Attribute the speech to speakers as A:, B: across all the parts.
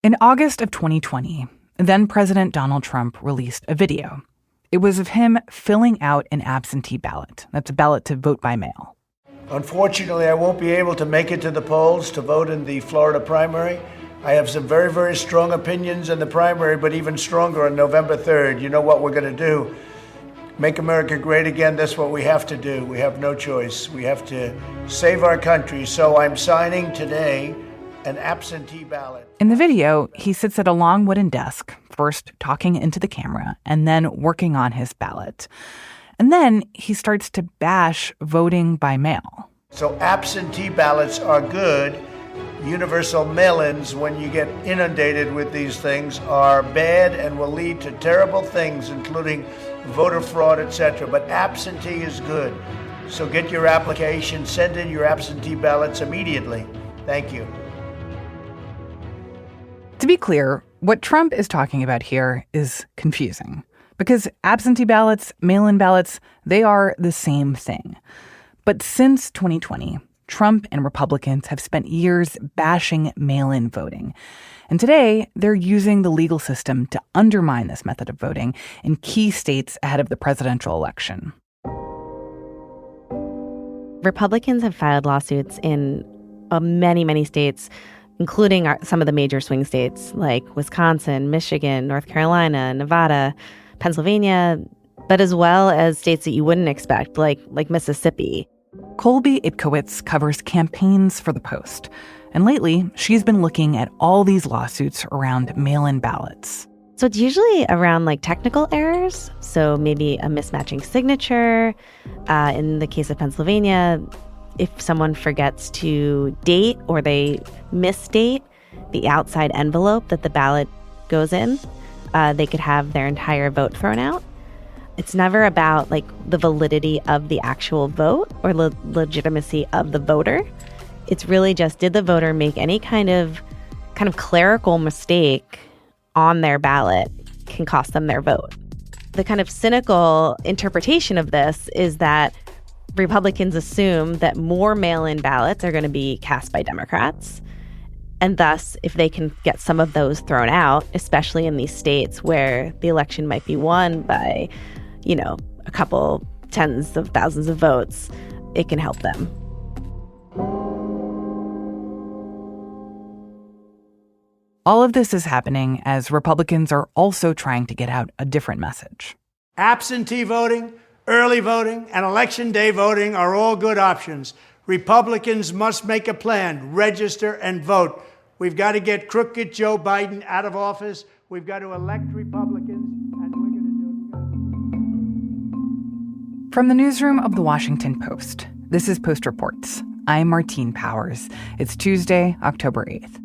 A: In August of 2020, then President Donald Trump released a video. It was of him filling out an absentee ballot. That's a ballot to vote by mail.
B: Unfortunately, I won't be able to make it to the polls to vote in the Florida primary. I have some very, very strong opinions in the primary, but even stronger on November 3rd. You know what we're going to do. Make America great again. That's what we have to do. We have no choice. We have to save our country. So I'm signing today an absentee ballot.
A: In the video, he sits at a long wooden desk, first talking into the camera and then working on his ballot. And then he starts to bash voting by mail.
B: So absentee ballots are good. Universal mail-ins, when you get inundated with these things, are bad and will lead to terrible things, including voter fraud, etc. But absentee is good. So get your application, send in your absentee ballots immediately. Thank you.
A: To be clear, what Trump is talking about here is confusing. Because absentee ballots, mail-in ballots, they are the same thing. But since 2020, Trump and Republicans have spent years bashing mail-in voting. And today, they're using the legal system to undermine this method of voting in key states ahead of the presidential election.
C: Republicans have filed lawsuits in many, many states, including some of the major swing states like Wisconsin, Michigan, North Carolina, Nevada, Pennsylvania, but as well as states that you wouldn't expect, like Mississippi.
A: Colby Itkowitz covers campaigns for The Post. And lately, she's been looking at all these lawsuits around mail-in ballots.
C: So it's usually around technical errors. So maybe a mismatching signature. In the case of Pennsylvania, if someone forgets to date or they misdate the outside envelope that the ballot goes in, they could have their entire vote thrown out. It's never about the validity of the actual vote or legitimacy of the voter. It's really just, did the voter make any kind of clerical mistake on their ballot can cost them their vote. The kind of cynical interpretation of this is that Republicans assume that more mail-in ballots are going to be cast by Democrats. And thus, if they can get some of those thrown out, especially in these states where the election might be won by, a couple tens of thousands of votes, it can help them.
A: All of this is happening as Republicans are also trying to get out a different message.
B: Absentee voting, early voting, and election day voting are all good options. Republicans must make a plan, register, and vote. We've got to get crooked Joe Biden out of office. We've got to elect Republicans, and we're going to do it.
A: From the newsroom of The Washington Post, this is Post Reports. I'm Martine Powers. It's Tuesday, October 8th.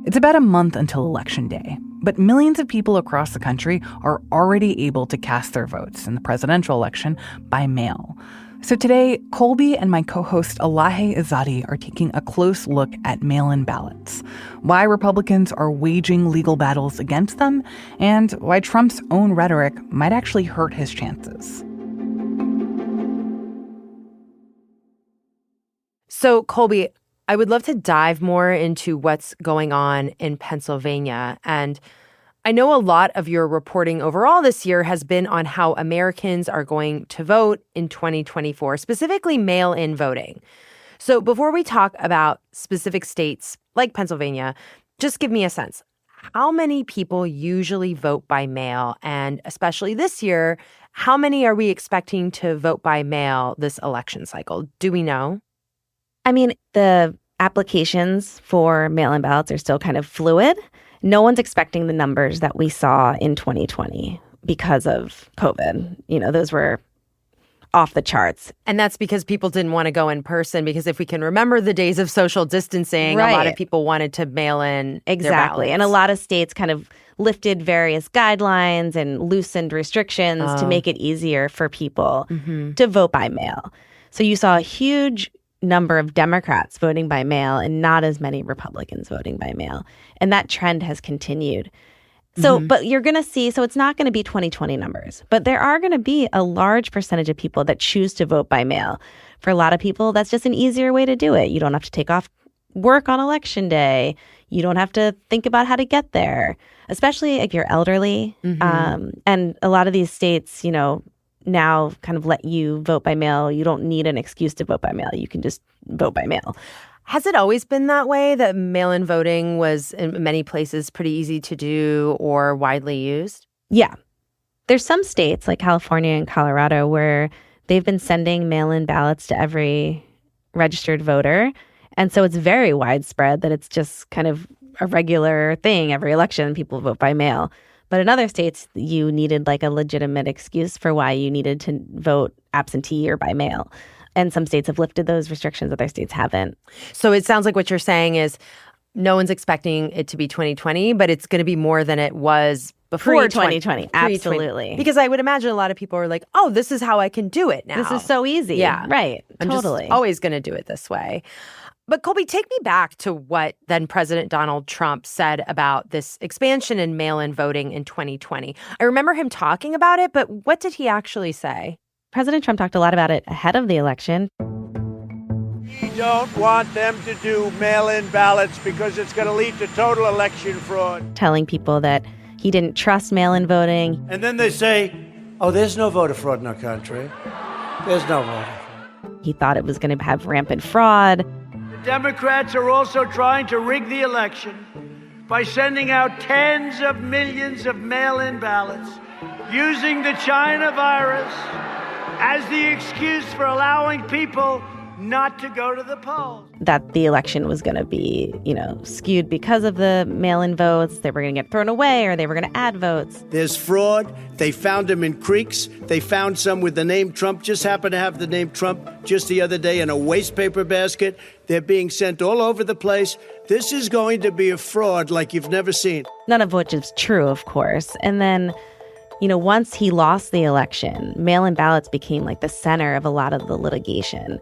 A: It's about a month until Election Day, but millions of people across the country are already able to cast their votes in the presidential election by mail. So today, Colby and my co-host Elahe Izadi are taking a close look at mail-in ballots, why Republicans are waging legal battles against them, and why Trump's own rhetoric might actually hurt his chances.
D: So, Colby, I would love to dive more into what's going on in Pennsylvania. And I know a lot of your reporting overall this year has been on how Americans are going to vote in 2024, specifically mail-in voting. So before we talk about specific states like Pennsylvania, just give me a sense. How many people usually vote by mail? And especially this year, how many are we expecting to vote by mail this election cycle? Do we know?
C: I mean, the applications for mail-in ballots are still kind of fluid. No one's expecting the numbers that we saw in 2020 because of COVID. Those were off the charts.
D: And that's because people didn't want to go in person, because if we can remember the days of social distancing, right, a lot of people wanted to mail in their ballots.
C: And a lot of states kind of lifted various guidelines and loosened restrictions to make it easier for people to vote by mail. So you saw a huge number of Democrats voting by mail and not as many Republicans voting by mail. And that trend has continued. So, but you're going to see, so it's not going to be 2020 numbers, but there are going to be a large percentage of people that choose to vote by mail. For a lot of people, that's just an easier way to do it. You don't have to take off work on election day. You don't have to think about how to get there, especially if you're elderly. And a lot of these states, now kind of let you vote by mail. You don't need an excuse to vote by mail. You can just vote by mail.
D: Has it always been that way, that mail-in voting was in many places pretty easy to do or widely used?
C: Yeah. There's some states like California and Colorado where they've been sending mail-in ballots to every registered voter. And so it's very widespread that it's just kind of a regular thing. Every election, people vote by mail. But in other states, you needed like a legitimate excuse for why you needed to vote absentee or by mail. And some states have lifted those restrictions, other states haven't.
D: So it sounds like what you're saying is no one's expecting it to be 2020, but it's going to be more than it was before
C: 2020. Absolutely.
D: Because I would imagine a lot of people are like, oh, this is how I can do it now.
C: This is so easy.
D: Yeah.
C: Right.
D: I'm
C: totally.
D: just always going to do it this way. But Colby, take me back to what then President Donald Trump said about this expansion in mail-in voting in 2020. I remember him talking about it, but what did he actually say?
C: President Trump talked a lot about it ahead of the election.
B: We don't want them to do mail-in ballots because it's going to lead to total election fraud.
C: Telling people that he didn't trust mail-in voting.
B: And then they say, oh, there's no voter fraud in our country. There's no voter fraud.
C: He thought it was going to have rampant fraud.
B: The Democrats are also trying to rig the election by sending out tens of millions of mail-in ballots using the China virus as the excuse for allowing people not to go to the polls.
C: That the election was going to be, skewed because of the mail-in votes. They were going to get thrown away or they were going to add votes.
B: There's fraud. They found them in creeks. They found some with the name Trump, just happened to have the name Trump just the other day in a waste paper basket. They're being sent all over the place. This is going to be a fraud like you've never seen.
C: None of which is true, of course. And then once he lost the election, mail-in ballots became like the center of a lot of the litigation.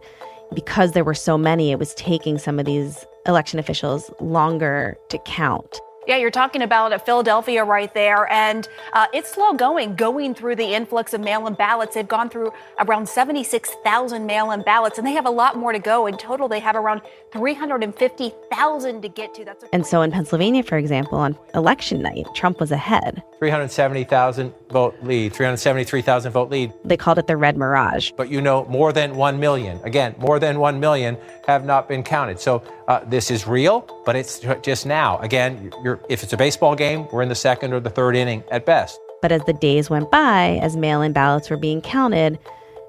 C: Because there were so many, it was taking some of these election officials longer to count.
E: Yeah, you're talking about Philadelphia right there, and it's slow going through the influx of mail-in ballots. They've gone through around 76,000 mail-in ballots, and they have a lot more to go. In total, they have around 350,000 to get to.
C: And so in Pennsylvania, for example, on election night, Trump was ahead.
F: 370,000 vote lead, 373,000 vote lead.
C: They called it the Red Mirage.
F: But more than 1 million, again, more than 1 million have not been counted. So this is real, but it's just now. Again, if it's a baseball game, we're in the second or the third inning at best.
C: But as the days went by, as mail-in ballots were being counted,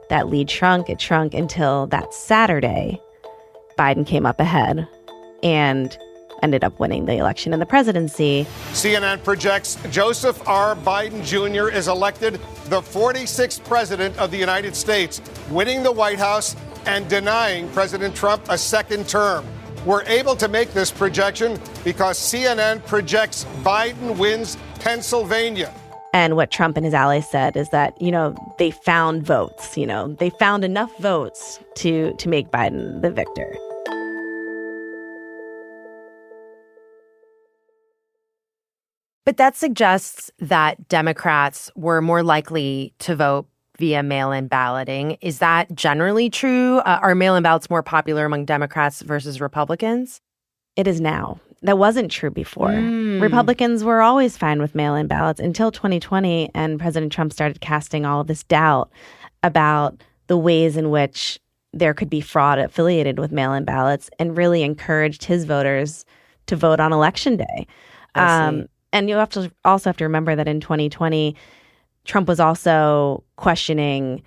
C: that lead shrunk. It shrunk until that Saturday, Biden came up ahead and ended up winning the election and the presidency.
G: CNN projects Joseph R. Biden Jr. is elected the 46th president of the United States, winning the White House and denying President Trump a second term. We're able to make this projection because CNN projects Biden wins Pennsylvania.
C: And what Trump and his allies said is that, they found votes, they found enough votes to make Biden the victor.
D: But that suggests that Democrats were more likely to vote via mail-in balloting. Is that generally true? Are mail-in ballots more popular among Democrats versus Republicans?
C: It is now. That wasn't true before. Republicans were always fine with mail-in ballots until 2020, and President Trump started casting all of this doubt about the ways in which there could be fraud affiliated with mail-in ballots and really encouraged his voters to vote on Election Day. And you also have to remember that in 2020, Trump was also questioning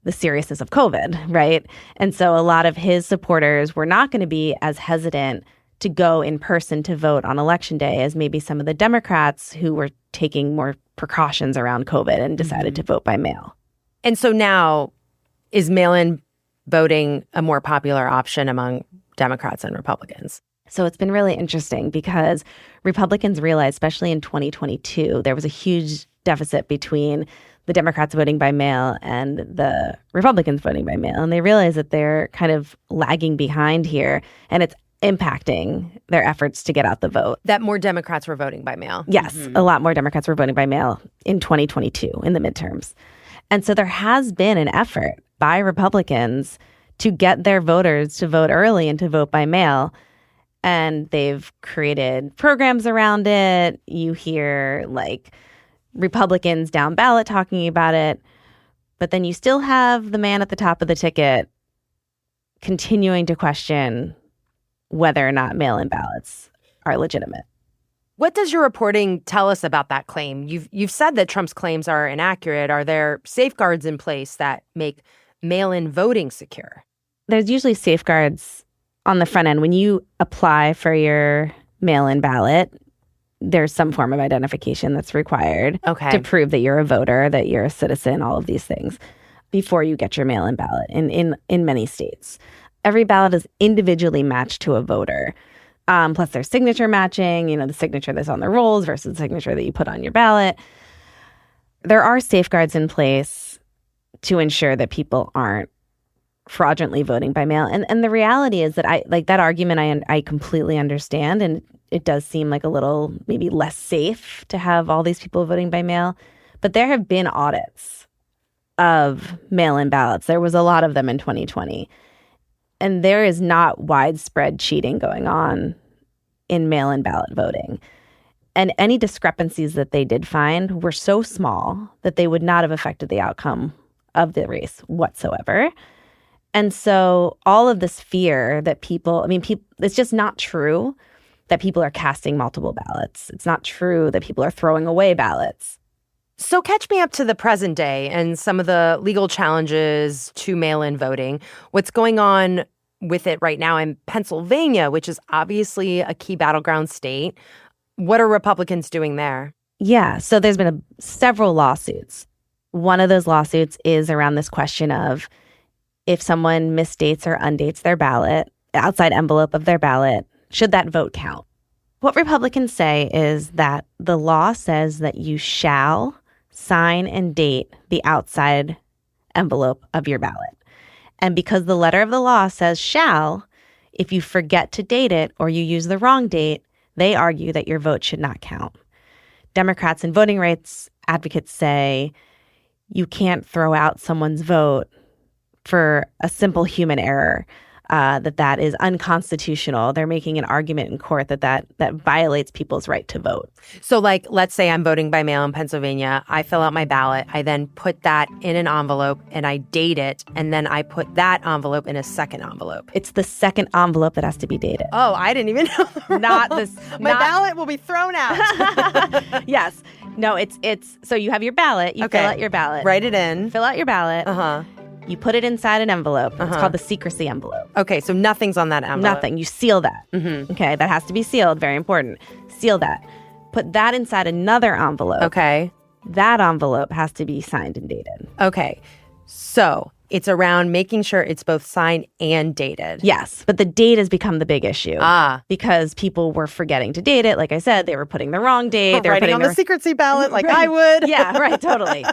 C: the seriousness of COVID, right? And so a lot of his supporters were not going to be as hesitant to go in person to vote on Election Day as maybe some of the Democrats who were taking more precautions around COVID and decided to vote by mail.
D: And so now, is mail-in voting a more popular option among Democrats and Republicans?
C: So it's been really interesting because Republicans realized, especially in 2022, there was a huge deficit between the Democrats voting by mail and the Republicans voting by mail. And they realized that they're kind of lagging behind here, and it's impacting their efforts to get out the vote.
D: That more Democrats were voting by mail.
C: Yes, a lot more Democrats were voting by mail in 2022 in the midterms. And so there has been an effort by Republicans to get their voters to vote early and to vote by mail. and they've created programs around it. You hear like Republicans down ballot talking about it, but then you still have the man at the top of the ticket continuing to question whether or not mail-in ballots are legitimate.
D: What does your reporting tell us about that claim? You've said that Trump's claims are inaccurate. Are there safeguards in place that make mail-in voting secure?
C: There's usually safeguards on the front end. When you apply for your mail-in ballot, there's some form of identification that's required to prove that you're a voter, that you're a citizen, all of these things, before you get your mail-in ballot in many states. Every ballot is individually matched to a voter. Plus there's signature matching, the signature that's on the rolls versus the signature that you put on your ballot. There are safeguards in place to ensure that people aren't fraudulently voting by mail. And the reality is that that argument I completely understand. And it does seem like a little maybe less safe to have all these people voting by mail. But there have been audits of mail-in ballots. There was a lot of them in 2020. And there is not widespread cheating going on in mail-in ballot voting. And any discrepancies that they did find were so small that they would not have affected the outcome of the race whatsoever. And so all of this fear that people, it's just not true that people are casting multiple ballots. It's not true that people are throwing away ballots.
D: So catch me up to the present day and some of the legal challenges to mail-in voting. What's going on with it right now in Pennsylvania, which is obviously a key battleground state. What are Republicans doing there?
C: Yeah, so there's been several lawsuits. One of those lawsuits is around this question of if someone misdates or undates their ballot, outside envelope of their ballot, should that vote count? What Republicans say is that the law says that you shall sign and date the outside envelope of your ballot. And because the letter of the law says shall, if you forget to date it or you use the wrong date, they argue that your vote should not count. Democrats and voting rights advocates say you can't throw out someone's vote for a simple human error, that is unconstitutional. They're making an argument in court that violates people's right to vote.
D: So let's say I'm voting by mail in Pennsylvania. I fill out my ballot. I then put that in an envelope and I date it. And then I put that envelope in a second envelope.
C: It's the second envelope that has to be dated.
D: Oh, I didn't even know.
C: Not this.
D: My ballot will be thrown out.
C: Yes. No, it's so you have your ballot. You fill out your ballot.
D: Write it in.
C: Fill out your ballot.
D: Uh-huh.
C: You put it inside an envelope. It's called the secrecy envelope.
D: Okay, so nothing's on that envelope.
C: Nothing. You seal that.
D: Mm-hmm.
C: Okay, that has to be sealed. Very important. Seal that. Put that inside another envelope.
D: Okay.
C: That envelope has to be signed and dated.
D: Okay, so it's around making sure it's both signed and dated.
C: Yes, but the date has become the big issue.
D: Because
C: people were forgetting to date it. Like I said, they were putting the wrong date. They were
D: writing on the secrecy ballot like I would.
C: Yeah, right, totally.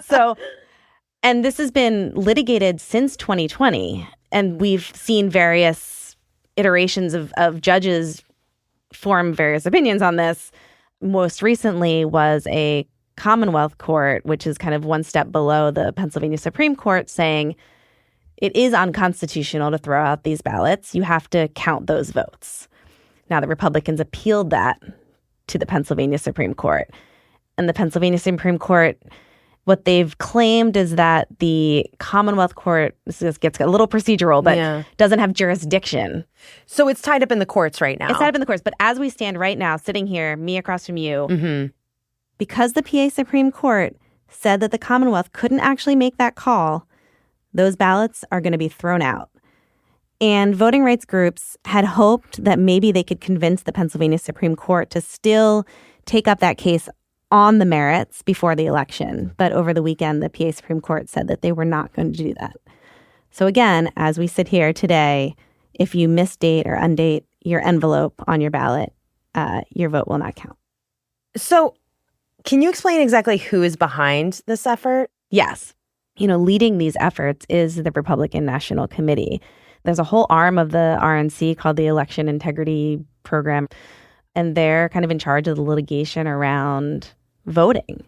C: And this has been litigated since 2020, and we've seen various iterations of judges form various opinions on this. Most recently was a Commonwealth court, which is kind of one step below the Pennsylvania Supreme Court, saying it is unconstitutional to throw out these ballots. You have to count those votes. Now, the Republicans appealed that to the Pennsylvania Supreme Court, and the Pennsylvania Supreme Court, what they've claimed is that the Commonwealth Court, this just gets a little procedural, but doesn't have jurisdiction.
D: So it's tied up in the courts right now.
C: It's tied up in the courts. But as we stand right now, sitting here, me across from you, because the PA Supreme Court said that the Commonwealth couldn't actually make that call, those ballots are going to be thrown out. And voting rights groups had hoped that maybe they could convince the Pennsylvania Supreme Court to still take up that case on the merits before the election. But over the weekend, the PA Supreme Court said that they were not going to do that. So again, as we sit here today, if you misdate or undate your envelope on your ballot, your vote will not count.
D: So can you explain exactly who is behind this effort?
C: Yes. Leading these efforts is the Republican National Committee. There's a whole arm of the RNC called the Election Integrity Program, and they're kind of in charge of the litigation around voting.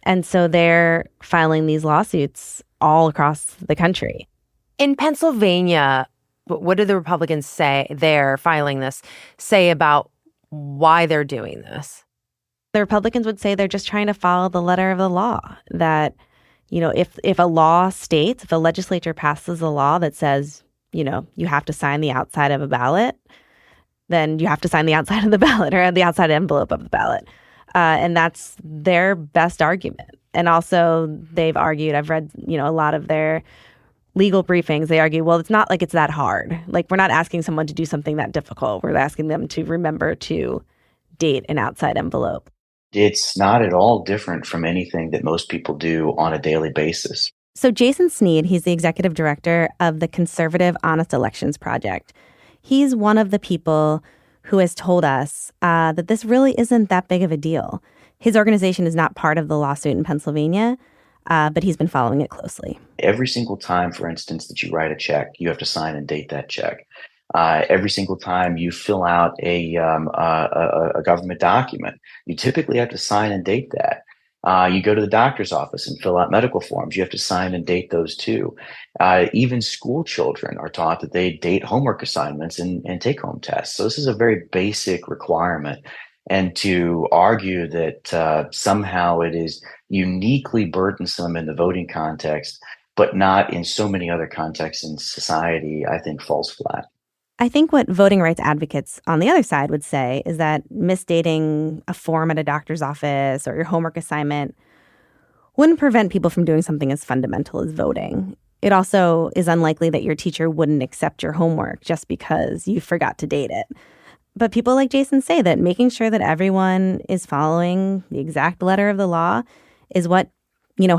C: And so they're filing these lawsuits all across the country.
D: In Pennsylvania, But what do the Republicans say they're filing this, say about why they're doing this?
C: The Republicans would say they're just trying to follow the letter of the law. That, if a law states, if the legislature passes a law that says, you have to sign the outside of a ballot, then you have to sign the outside of the ballot or the outside envelope of the ballot. And that's their best argument. And also they've argued, I've read, a lot of their legal briefings, they argue, well, it's not like it's that hard. Like, we're not asking someone to do something that difficult. We're asking them to remember to date an outside envelope.
H: It's not at all different from anything that most people do on a daily basis.
C: So Jason Sneed, he's the executive director of the Conservative Honest Elections Project. He's one of the people who has told us that this really isn't that big of a deal. His organization is not part of the lawsuit in Pennsylvania, but he's been following it closely.
H: Every single time, for instance, that you write a check, you have to sign and date that check. Every single time you fill out a government document, you typically have to sign and date that. You go to the doctor's office and fill out medical forms. You have to sign and date those too. Even school children are taught that they date homework assignments and take-home tests. So this is a very basic requirement. And to argue that somehow it is uniquely burdensome in the voting context, but not in so many other contexts in society, I think falls flat.
C: I think what voting rights advocates on the other side would say is that misdating a form at a doctor's office or your homework assignment wouldn't prevent people from doing something as fundamental as voting. It also is unlikely that your teacher wouldn't accept your homework just because you forgot to date it. But people like Jason say that making sure that everyone is following the exact letter of the law is what,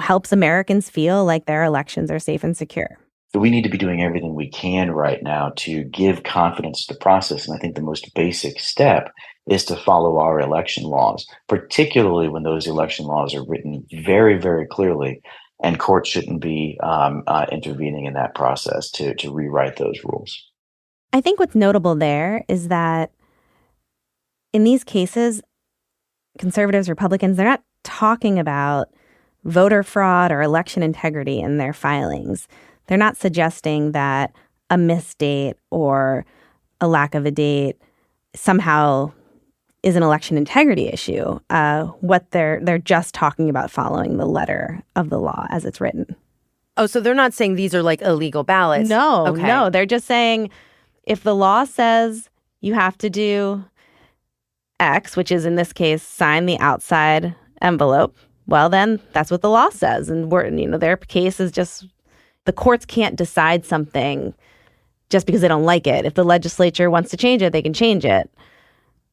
C: helps Americans feel like their elections are safe and secure.
H: So we need to be doing everything we can right now to give confidence to the process. And I think the most basic step is to follow our election laws, particularly when those election laws are written very, very clearly. And courts shouldn't be intervening in that process to rewrite those rules.
C: I think what's notable there is that in these cases, conservatives, Republicans, they're not talking about voter fraud or election integrity in their filings. They're not suggesting that a misdate or a lack of a date somehow is an election integrity issue. What they're just talking about following the letter of the law as it's written.
D: Oh, so they're not saying these are like illegal ballots?
C: No. They're just saying if the law says you have to do X, which is in this case, sign the outside envelope, well, then that's what the law says. And their case is just the courts can't decide something just because they don't like it. If the legislature wants to change it, they can change it.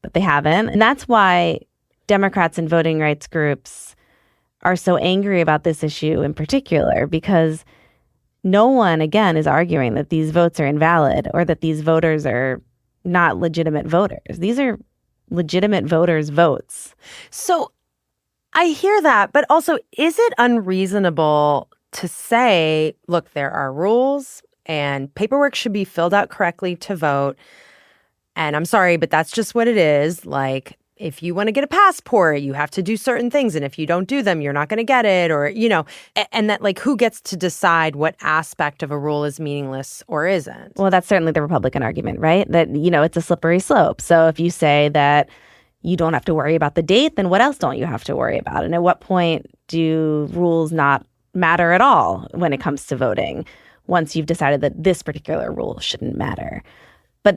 C: But they haven't. And that's why Democrats and voting rights groups are so angry about this issue in particular, because no one, again, is arguing that these votes are invalid or that these voters are not legitimate voters. These are legitimate voters' votes.
D: So I hear that, but also, is it unreasonable to say, look, there are rules and paperwork should be filled out correctly to vote? And I'm sorry, but that's just what it is. Like, if you want to get a passport, you have to do certain things. And if you don't do them, you're not going to get it. Or, and that, like, who gets to decide what aspect of a rule is meaningless or isn't?
C: Well, that's certainly the Republican argument, right? That, it's a slippery slope. So if you say that you don't have to worry about the date, then what else don't you have to worry about? And at what point do rules not matter at all when it comes to voting once you've decided that this particular rule shouldn't matter? But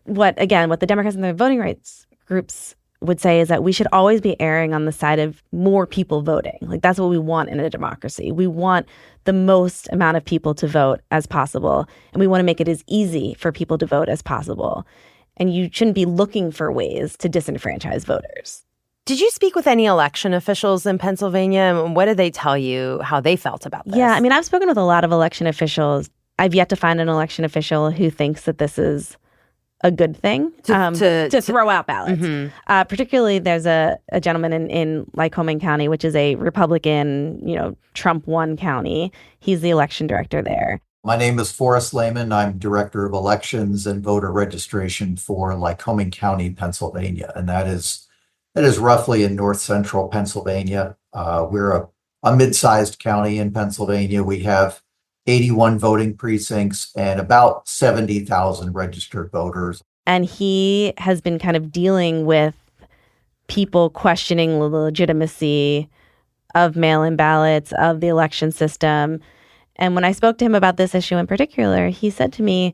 C: what the Democrats and the voting rights groups would say is that we should always be erring on the side of more people voting. Like, that's what we want in a democracy. We want the most amount of people to vote as possible, and we want to make it as easy for people to vote as possible. And you shouldn't be looking for ways to disenfranchise voters.
D: Did you speak with any election officials in Pennsylvania? And what did they tell you how they felt about this?
C: Yeah, I've spoken with a lot of election officials. I've yet to find an election official who thinks that this is a good thing to throw out ballots. Mm-hmm. Particularly, there's a gentleman in Lycoming County, which is a Republican, Trump won county. He's the election director there.
I: My name is Forrest Lehman. I'm Director of Elections and Voter Registration for Lycoming County, Pennsylvania. And that is roughly in north central Pennsylvania. We're a mid-sized county in Pennsylvania. We have 81 voting precincts, and about 70,000 registered voters.
C: And he has been kind of dealing with people questioning the legitimacy of mail-in ballots, of the election system. And when I spoke to him about this issue in particular, he said to me,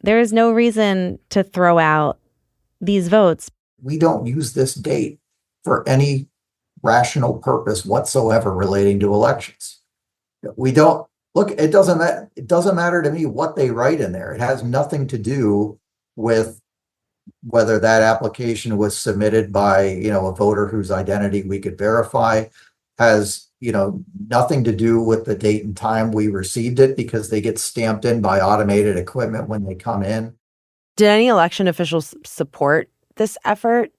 C: there is no reason to throw out these votes.
I: We don't use this date for any rational purpose whatsoever relating to elections. We don't look, it doesn't matter to me what they write in there. It has nothing to do with whether that application was submitted by, a voter whose identity we could verify. Has, nothing to do with the date and time we received it, because they get stamped in by automated equipment when they come in.
D: Did any election officials support this effort?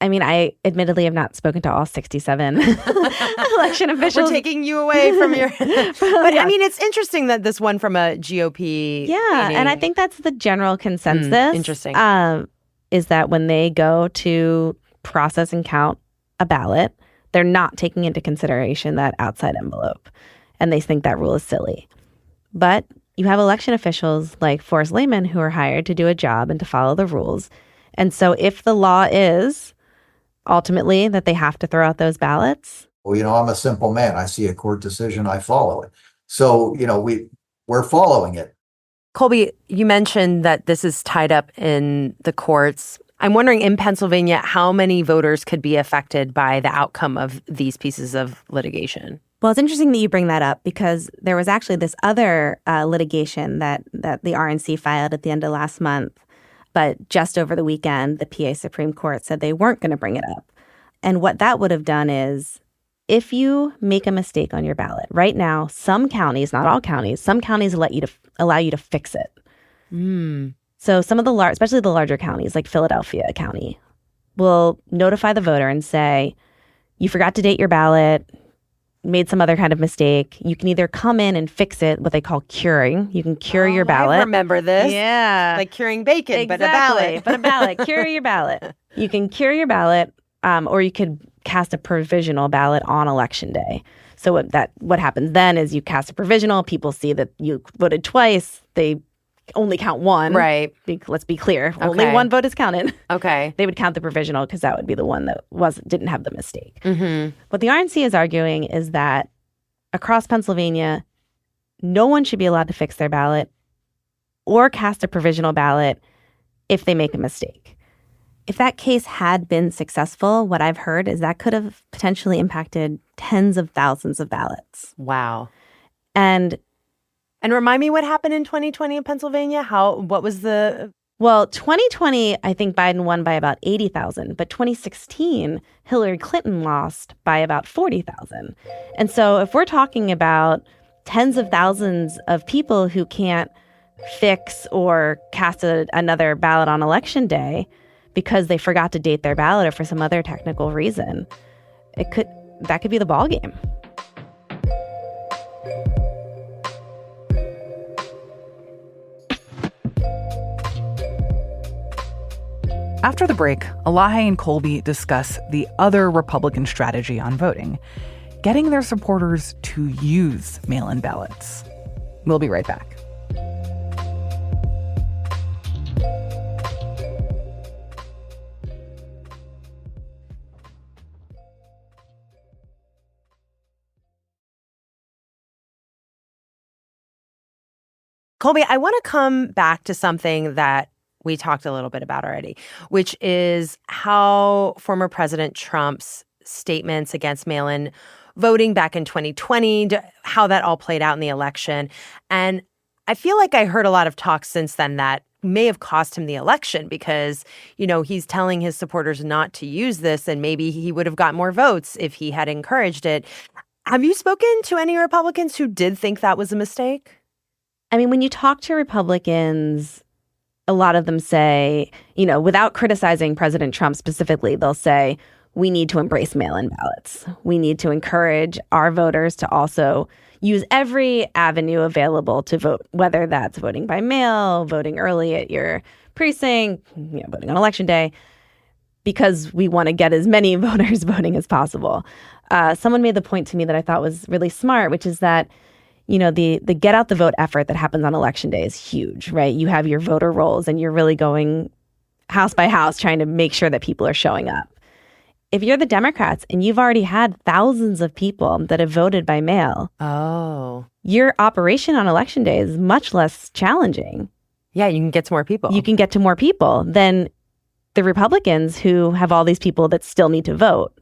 C: I mean, I admittedly have not spoken to all 67 election officials.
D: We're taking you away from your... But I mean, it's interesting that this one from a GOP...
C: Yeah, and I think that's the general consensus.
D: Interesting.
C: Is that when they go to process and count a ballot, they're not taking into consideration that outside envelope. And they think that rule is silly. But you have election officials like Forrest Layman who are hired to do a job and to follow the rules. And so if the law is ultimately that they have to throw out those ballots.
I: Well, I'm a simple man. I see a court decision, I follow it. So, we're following it.
D: Colby, you mentioned that this is tied up in the courts. I'm wondering, in Pennsylvania, how many voters could be affected by the outcome of these pieces of litigation?
C: Well, it's interesting that you bring that up, because there was actually this other litigation that the RNC filed at the end of last month. But just over the weekend, the PA Supreme Court said they weren't going to bring it up. And what that would have done is, if you make a mistake on your ballot, right now, some counties, not all counties, some counties allow you to fix it. So some of the especially the larger counties, like Philadelphia County, will notify the voter and say, you forgot to date your ballot, made some other kind of mistake. You can either come in and fix it, what they call curing. You can cure your ballot.
D: I remember this.
C: Yeah.
D: Like curing bacon,
C: exactly.
D: but a ballot.
C: Cure your ballot. You can cure your ballot, or you could cast a provisional ballot on election day. So what happens then is you cast a provisional. People see that you voted twice. They only count one.
D: Right.
C: Let's be clear. Okay. Only one vote is counted.
D: Okay.
C: They would count the provisional because that would be the one that didn't have the mistake.
D: Mm-hmm.
C: What the RNC is arguing is that across Pennsylvania, no one should be allowed to fix their ballot or cast a provisional ballot if they make a mistake. If that case had been successful, what I've heard is that could have potentially impacted tens of thousands of ballots.
D: Wow.
C: And
D: remind me what happened in 2020 in Pennsylvania? What was the...
C: Well, 2020, I think Biden won by about 80,000. But 2016, Hillary Clinton lost by about 40,000. And so if we're talking about tens of thousands of people who can't fix or cast another ballot on election day because they forgot to date their ballot or for some other technical reason, that could be the ballgame.
A: After the break, Elahe and Colby discuss the other Republican strategy on voting, getting their supporters to use mail-in ballots. We'll be right back.
D: Colby, I want to come back to something that we talked a little bit about already, which is how former President Trump's statements against mail-in voting back in 2020, how that all played out in the election. And I feel like I heard a lot of talk since then that may have cost him the election because, he's telling his supporters not to use this, and maybe he would have got more votes if he had encouraged it. Have you spoken to any Republicans who did think that was a mistake?
C: I mean, when you talk to Republicans, a lot of them say, without criticizing President Trump specifically, they'll say, we need to embrace mail-in ballots. We need to encourage our voters to also use every avenue available to vote, whether that's voting by mail, voting early at your precinct, voting on election day, because we want to get as many voters voting as possible. Someone made the point to me that I thought was really smart, which is that, the get out the vote effort that happens on election day is huge, right? You have your voter rolls and you're really going house by house trying to make sure that people are showing up. If you're the Democrats and you've already had thousands of people that have voted by mail, your operation on election day is much less challenging.
D: Yeah, you can get to more people.
C: You can get to more people than the Republicans who have all these people that still need to vote.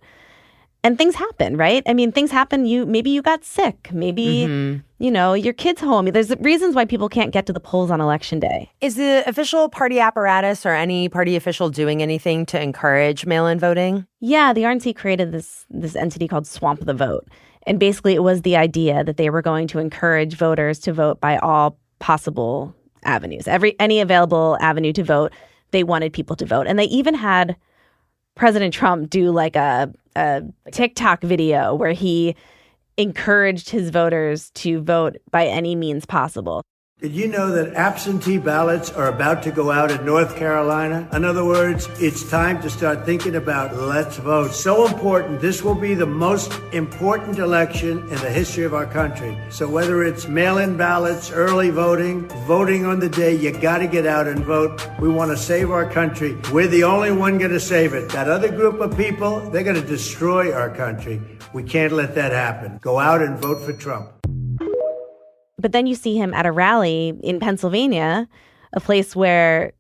C: And things happen, right? I mean, things happen. Maybe you got sick. Maybe, your kid's home. There's reasons why people can't get to the polls on election day.
D: Is the official party apparatus or any party official doing anything to encourage mail-in voting?
C: Yeah, the RNC created this entity called Swamp the Vote. And basically it was the idea that they were going to encourage voters to vote by all possible avenues. Any available avenue to vote, they wanted people to vote. And they even had President Trump do like a TikTok video where he encouraged his voters to vote by any means possible.
B: Did you know that absentee ballots are about to go out in North Carolina? In other words, it's time to start thinking about let's vote. So important. This will be the most important election in the history of our country. So whether it's mail-in ballots, early voting, voting on the day, you got to get out and vote. We want to save our country. We're the only one going to save it. That other group of people, they're going to destroy our country. We can't let that happen. Go out and vote for Trump.
C: But then you see him at a rally in Pennsylvania, a place where,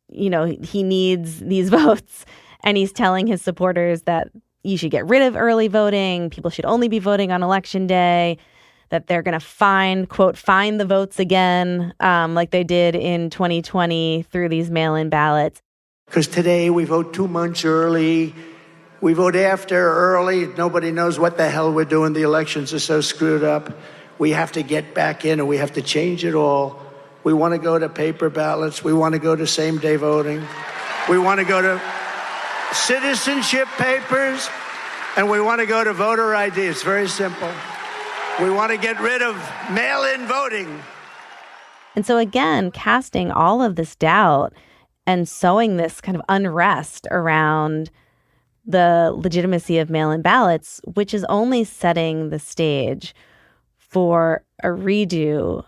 C: he needs these votes. And he's telling his supporters that you should get rid of early voting. People should only be voting on election day, that they're going to find the votes again, like they did in 2020 through these mail-in ballots.
B: Because today we vote 2 months early. We vote after early. Nobody knows what the hell we're doing. The elections are so screwed up. We have to get back in and we have to change it all. We want to go to paper ballots. We want to go to same-day voting. We want to go to citizenship papers. And we want to go to voter ID. It's very simple. We want to get rid of mail-in voting.
C: And so again, casting all of this doubt and sowing this kind of unrest around the legitimacy of mail-in ballots, which is only setting the stage for a redo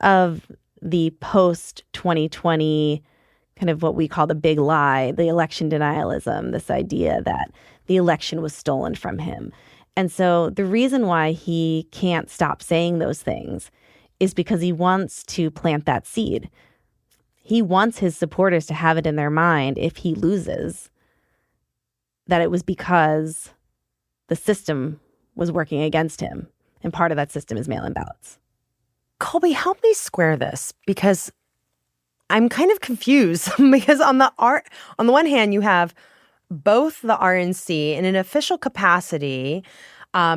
C: of the post-2020 kind of what we call the big lie, the election denialism, this idea that the election was stolen from him. And so the reason why he can't stop saying those things is because he wants to plant that seed. He wants his supporters to have it in their mind if he loses, that it was because the system was working against him. And part of that system is mail-in ballots.
D: Colby, help me square this because I'm kind of confused because on the one hand, you have both the RNC in an official capacity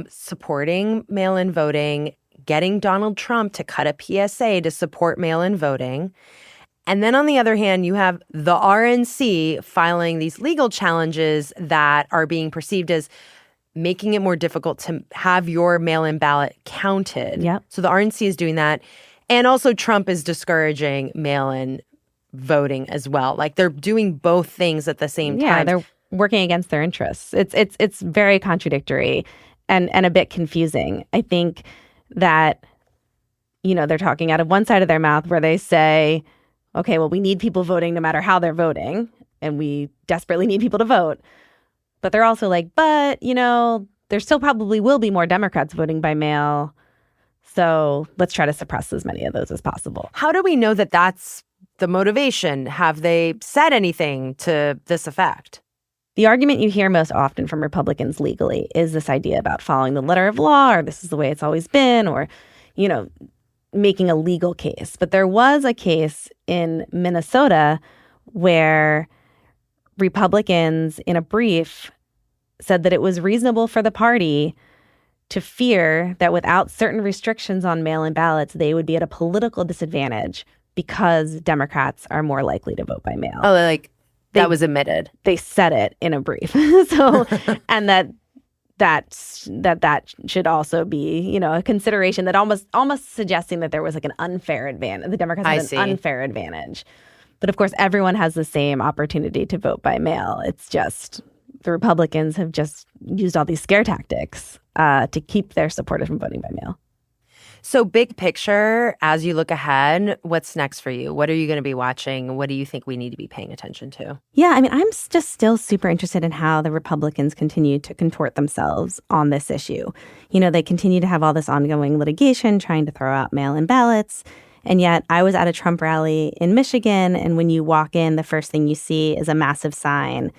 D: supporting mail-in voting, getting Donald Trump to cut a PSA to support mail-in voting. And then on the other hand, you have the RNC filing these legal challenges that are being perceived as making it more difficult to have your mail-in ballot counted.
C: Yep.
D: So the RNC is doing that. And also Trump is discouraging mail-in voting as well. Like they're doing both things at the same time.
C: Yeah, they're working against their interests. It's very contradictory and a bit confusing. I think that, they're talking out of one side of their mouth where they say, okay, well, we need people voting no matter how they're voting, and we desperately need people to vote. But they're also like, but, there still probably will be more Democrats voting by mail. So let's try to suppress as many of those as possible.
D: How do we know that that's the motivation? Have they said anything to this effect?
C: The argument you hear most often from Republicans legally is this idea about following the letter of law, or this is the way it's always been, or, making a legal case. But there was a case in Minnesota where Republicans in a brief said that it was reasonable for the party to fear that without certain restrictions on mail-in ballots, they would be at a political disadvantage because Democrats are more likely to vote by mail.
D: Oh, that was admitted.
C: They said it in a brief. So, and that should also be, a consideration that almost suggesting that there was like an unfair advantage. The Democrats had an unfair advantage. But of course, everyone has the same opportunity to vote by mail. It's just the Republicans have just used all these scare tactics to keep their supporters from voting by mail.
D: So big picture, as you look ahead, what's next for you? What are you going to be watching? What do you think we need to be paying attention to?
C: Yeah, I mean, I'm just still super interested in how the Republicans continue to contort themselves on this issue. You know, they continue to have all this ongoing litigation trying to throw out mail-in ballots. And yet I was at a Trump rally in Michigan, and when you walk in, the first thing you see is a massive sign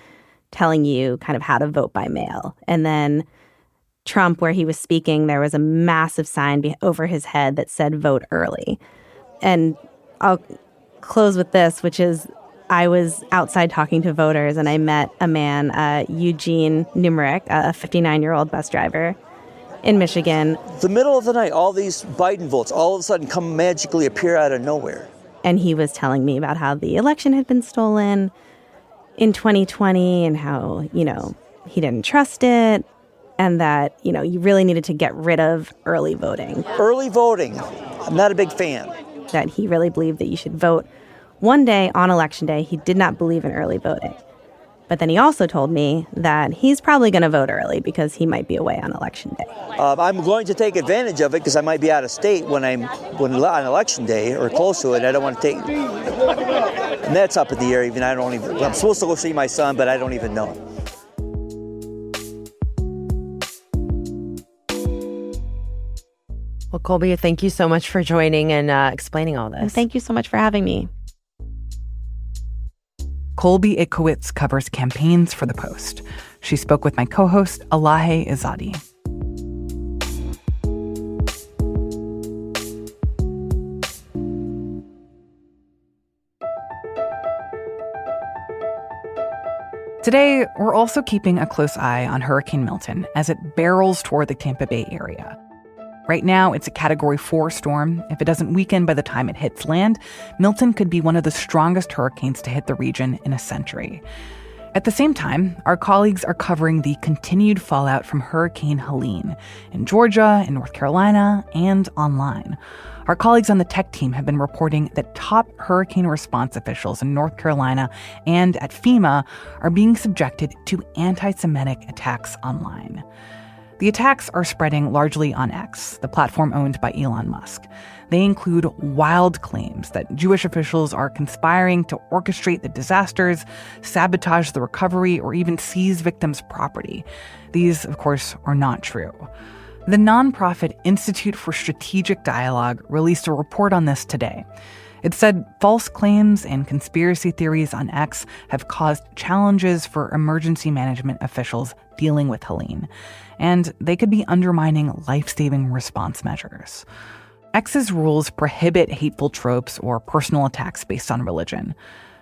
C: telling you kind of how to vote by mail. And then Trump, where he was speaking, there was a massive sign over his head that said vote early. And I'll close with this, which is I was outside talking to voters, and I met a man, Eugene Numerick, a 59-year-old bus driver in Michigan.
J: The middle of the night, all these Biden votes all of a sudden come magically appear out of nowhere.
C: And he was telling me about how the election had been stolen in 2020 and how, you know, he didn't trust it and that, you know, you really needed to get rid of early voting.
J: Early voting, I'm not a big fan.
C: That he really believed that you should vote one day on election day. He did not believe in early voting. But then he also told me that he's probably going to vote early because he might be away on election day.
J: I'm going to take advantage of it because I might be out of state when on election day or close to it. I don't want to take, and that's up in the air. I'm supposed to go see my son, but I don't even know.
D: Well, Colby, thank you so much for joining and explaining all this.
C: And thank you so much for having me.
A: Colby Itkowitz covers campaigns for The Post. She spoke with my co-host, Elahe Izadi. Today, we're also keeping a close eye on Hurricane Milton as it barrels toward the Tampa Bay area. Right now, it's a Category 4 storm. If it doesn't weaken by the time it hits land, Milton could be one of the strongest hurricanes to hit the region in a century. At the same time, our colleagues are covering the continued fallout from Hurricane Helene in Georgia, in North Carolina, and online. Our colleagues on the tech team have been reporting that top hurricane response officials in North Carolina and at FEMA are being subjected to anti-Semitic attacks online. The attacks are spreading largely on X, the platform owned by Elon Musk. They include wild claims that Jewish officials are conspiring to orchestrate the disasters, sabotage the recovery, or even seize victims' property. These, of course, are not true. The nonprofit Institute for Strategic Dialogue released a report on this today. It said false claims and conspiracy theories on X have caused challenges for emergency management officials dealing with Helene, and they could be undermining life-saving response measures. X's rules prohibit hateful tropes or personal attacks based on religion,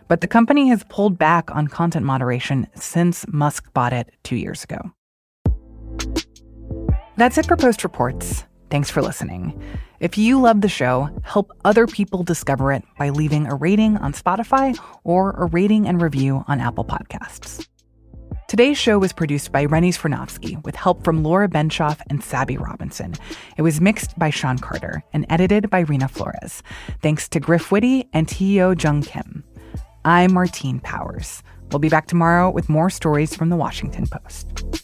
A: but the company has pulled back on content moderation since Musk bought it 2 years ago. That's it for Post Reports. Thanks for listening. If you love the show, help other people discover it by leaving a rating on Spotify or a rating and review on Apple Podcasts. Today's show was produced by Rennie Svirnovsky with help from Laura Benshoff and Sabby Robinson. It was mixed by Sean Carter and edited by Rena Flores. Thanks to Griff Whitty and Teo Jung Kim. I'm Martine Powers. We'll be back tomorrow with more stories from the Washington Post.